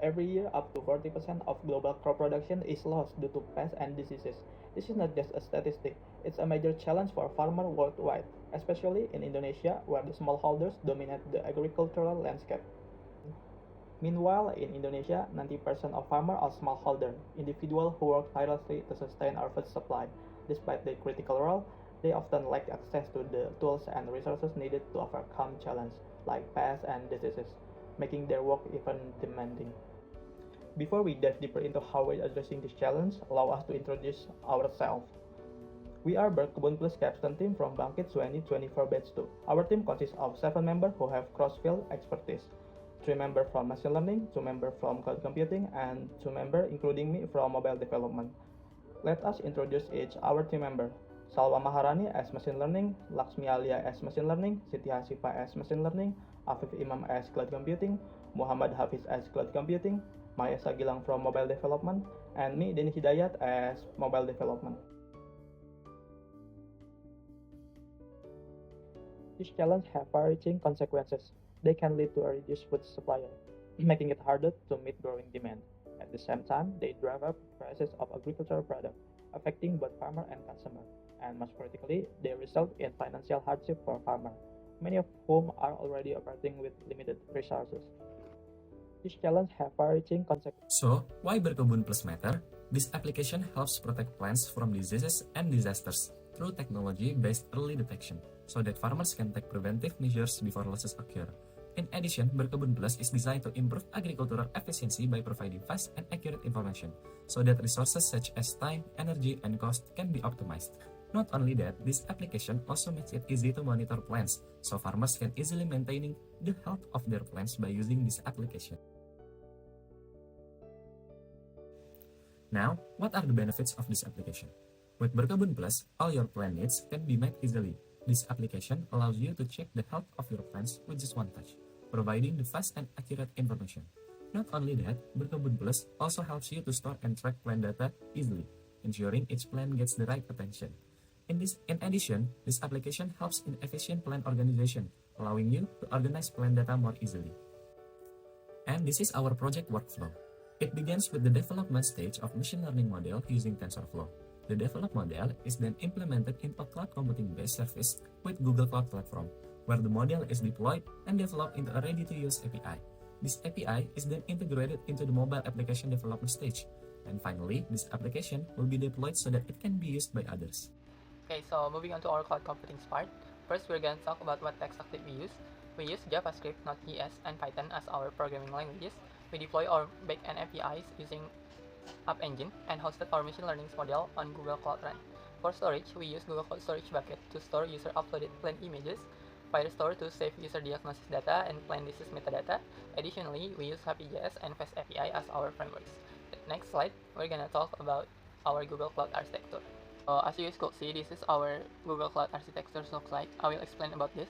Every year, up to 40% of global crop production is lost due to pests and diseases. This is not just a statistic, it's a major challenge for farmers worldwide, especially in Indonesia, where the smallholders dominate the agricultural landscape. Meanwhile, in Indonesia, 90% of farmers are smallholder, individuals who work tirelessly to sustain our food supply. Despite their critical role, they often lack access to the tools and resources needed to overcome challenges like pests and diseases, making their work even demanding. Before we dive deeper into how we're addressing this challenge, allow us to introduce ourselves. We are Berkebun Plus capstone team from Bangkit 2024 batch 2. Our team consists of 7 members who have cross-field expertise. 3 members from machine learning, 2 members from cloud computing, and 2 members including me from mobile development. Let us introduce each our team member. Salwa Maharani as machine learning, Laksmi Alia as machine learning, Siti Hasifa as machine learning, Afif Imam as cloud computing, Muhammad Hafiz as cloud computing, Maya Sagilang from mobile development, and me Deni Hidayat as mobile development. These challenges have far-reaching consequences. They can lead to a reduced food supply, making it harder to meet growing demand. At the same time, they drive up prices of agricultural products, affecting both farmer and consumer. And most critically, they result in financial hardship for farmers, many of whom are already operating with limited resources. These challenges have far-reaching consequences. So, why Berkebun Plus matter? This application helps protect plants from diseases and disasters through technology-based early detection, so that farmers can take preventive measures before losses occur. In addition, Berkebun Plus is designed to improve agricultural efficiency by providing fast and accurate information, so that resources such as time, energy, and cost can be optimized. Not only that, this application also makes it easy to monitor plants, so farmers can easily maintain the health of their plants by using this application. Now, what are the benefits of this application? With Berkebun Plus, all your plant needs can be met easily. This application allows you to check the health of your plants with just one touch, providing the fast and accurate information. Not only that, Berkebun Plus also helps you to store and track plant data easily, ensuring each plant gets the right attention. In addition, this application helps in efficient plant organization, allowing you to organize plant data more easily. And this is our project workflow. It begins with the development stage of machine learning model using TensorFlow. The developed model is then implemented in a cloud computing-based service with Google Cloud Platform, where the model is deployed and developed into a ready-to-use API. This API is then integrated into the mobile application development stage. And finally, this application will be deployed so that it can be used by others. Okay, so moving on to our cloud computing part. First, we're going to talk about what tech stack we use. We use JavaScript, Node.js, and Python as our programming languages. We deploy our backend APIs using App Engine and hosted our machine learning model on Google Cloud Run. For storage, we use Google Cloud Storage Bucket to store user uploaded plant images, Firestore to save user diagnosis data and plant disease metadata. Additionally, we use Happy.js and Fast API as our frameworks. Next slide, we're gonna talk about our Google Cloud architecture. As you guys could see, this is our Google Cloud architecture looks like. I will explain about this.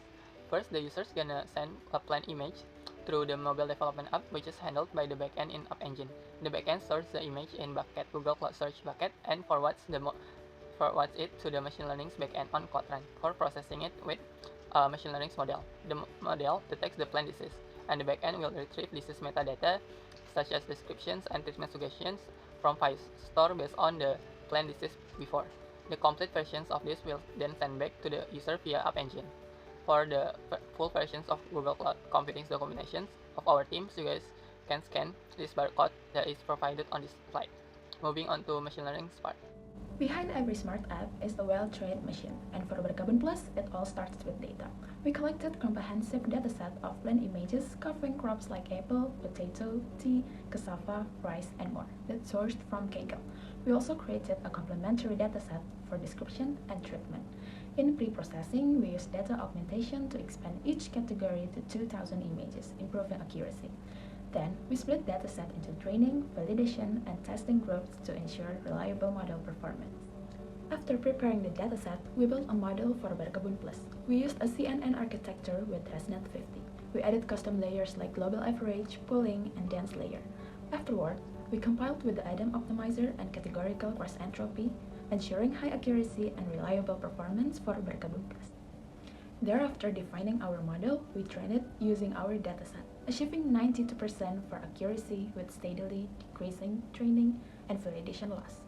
First, the user's gonna send a plant image through the mobile development app, which is handled by the backend in App Engine. The backend stores the image in bucket Google Cloud Storage Bucket and forwards it to the machine learning backend on Cloud Run for processing it with machine learning model. The model detects the plant disease, and the backend will retrieve disease metadata such as descriptions and treatment suggestions from Firestore based on the plant disease before. The complete versions of this will then send back to the user via App Engine. For the full versions of Google Cloud Computing's documentations of our teams, you guys can scan this barcode that is provided on this slide. Moving on to machine learning part. Behind every smart app is a well-trained machine, and for Berkebun Plus, it all starts with data. We collected comprehensive dataset of plant images covering crops like apple, potato, tea, cassava, rice, and more, that's sourced from Kaggle. We also created a complementary dataset for description and treatment. In pre-processing, we use data augmentation to expand each category to 2,000 images, improving accuracy. Then, we split dataset into training, validation, and testing groups to ensure reliable model performance. After preparing the dataset, we built a model for Berkebun Plus. We used a CNN architecture with ResNet 50. We added custom layers like global average, pooling, and dense layer. Afterward, we compiled with the Adam optimizer and categorical cross entropy, ensuring high accuracy and reliable performance for Berkebun Plus. Thereafter defining our model, we trained it using our dataset. achieving 92% for accuracy with steadily decreasing training and validation loss.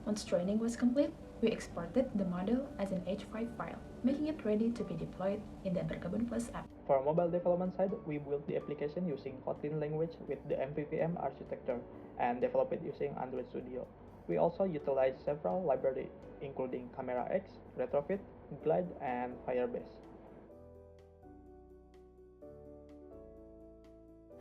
Once training was complete, we exported the model as an H5 file, making it ready to be deployed in the Berkebun Plus app. For mobile development side, we built the application using Kotlin language with the MVVM architecture and developed it using Android Studio. We also utilize several libraries, including Camera X, Retrofit, Glide, and Firebase.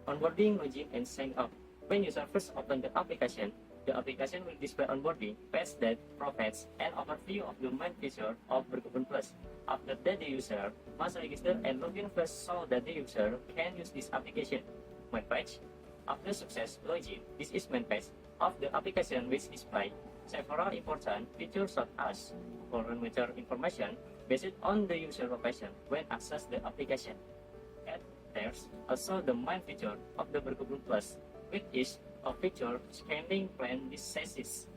Onboarding, login, and sign up. When user first open the application will display onboarding, page that provides an overview of the main feature of Berkebun Plus. After that, the user must register and login first so that the user can use this application. Main page. After success login, this is main page of the application which display several important features such as parameter information based on the user location when access the application. And there's also the main feature of the Berkebun Plus, which is a feature scanning plan diseases.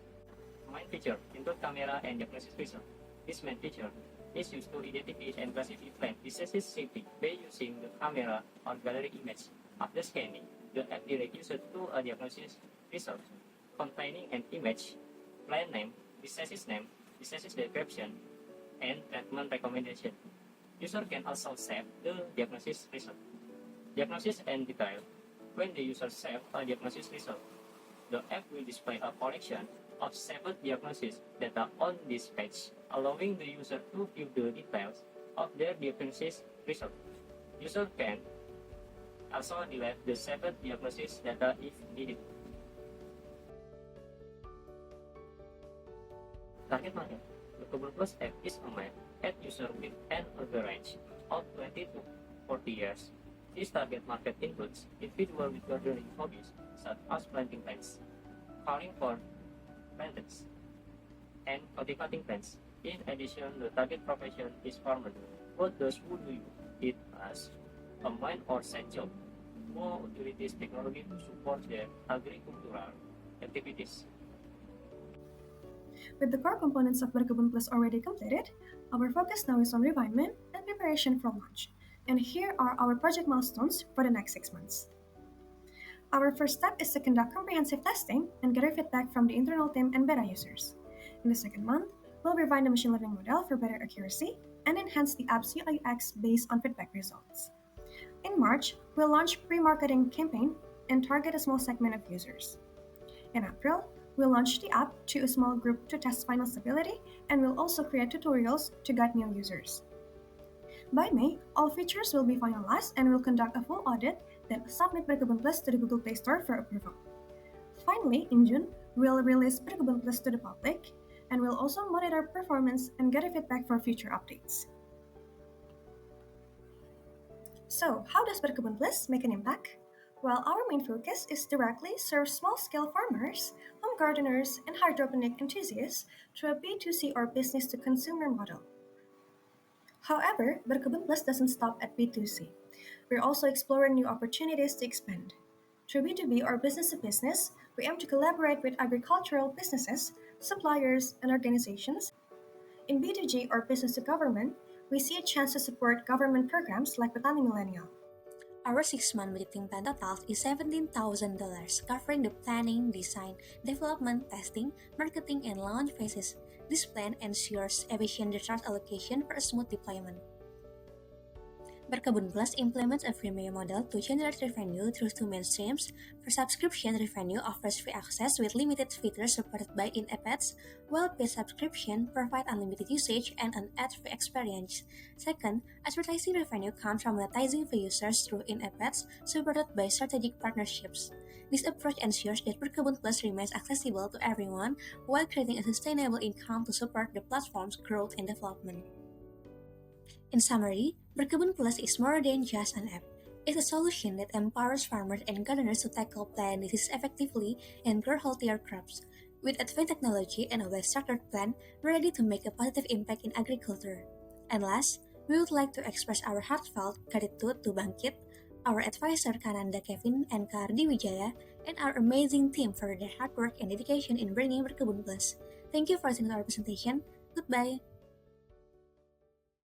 Main feature include camera and diagnosis result. This main feature is used to identify and classify plan diseases safely by using the camera or gallery image. After scanning, the app directs user to a diagnosis result containing an image, plan name, disease description, and treatment recommendation. User can also save the diagnosis result. Diagnosis and detail. When the user saves a diagnosis result, the app will display a collection of saved diagnosis data on this page, allowing the user to view the details of their diagnosis result. User can also delete the saved diagnosis data if needed. Target market. The Berkebun Plus app is aimed at users with an age range of 20 to 40 years. This target market includes individuals with gardening hobbies such as planting plants, caring for plants, and cultivating plants. In addition, the target profession is farmer, for those who do it as a main or side job, who utilize technology to support their agricultural activities. With the core components of Berkebun Plus already completed, our focus now is on refinement and preparation for launch. And here are our project milestones for the next 6 months. Our first step is to conduct comprehensive testing and gather feedback from the internal team and beta users. In the second month, we'll refine the machine learning model for better accuracy and enhance the app's UI/UX based on feedback results. In March, we'll launch pre-marketing campaign and target a small segment of users. In April, we'll launch the app to a small group to test final stability, and we'll also create tutorials to guide new users. By May, all features will be finalized and we'll conduct a full audit, then submit Berkebun Plus to the Google Play Store for approval. Finally, in June, we'll release Berkebun Plus to the public, and we'll also monitor performance and gather feedback for future updates. So, how does Berkebun Plus make an impact? Well, our main focus is directly serve small-scale farmers, home gardeners, and hydroponic enthusiasts through a B2C or business-to-consumer model. However, Berkebun Plus doesn't stop at B2C. We're also exploring new opportunities to expand. Through B2B or business-to-business, we aim to collaborate with agricultural businesses, suppliers, and organizations. In B2G or business-to-government, we see a chance to support government programs like Petani Millennial. Our 6-month budgeting plan total is $17,000, covering the planning, design, development, testing, marketing, and launch phases. This plan ensures efficient resource allocation for a smooth deployment. Berkebun Plus implements a freemium model to generate revenue through two main streams. For subscription, revenue offers free access with limited features supported by in-app ads, while paid subscription provides unlimited usage and an ad-free experience. Second, advertising revenue comes from monetizing for users through in-app ads supported by strategic partnerships. This approach ensures that Berkebun Plus remains accessible to everyone while creating a sustainable income to support the platform's growth and development. In summary, Berkebun Plus is more than just an app. It's a solution that empowers farmers and gardeners to tackle plant disease effectively and grow healthier crops. With advanced technology and a well-structured plan, we're ready to make a positive impact in agriculture. And last, we would like to express our heartfelt gratitude to Bangkit, our advisor Kananda Kevin and Kardi Wijaya, and our amazing team for their hard work and dedication in bringing Berkebun Plus. Thank you for listening to our presentation. Goodbye.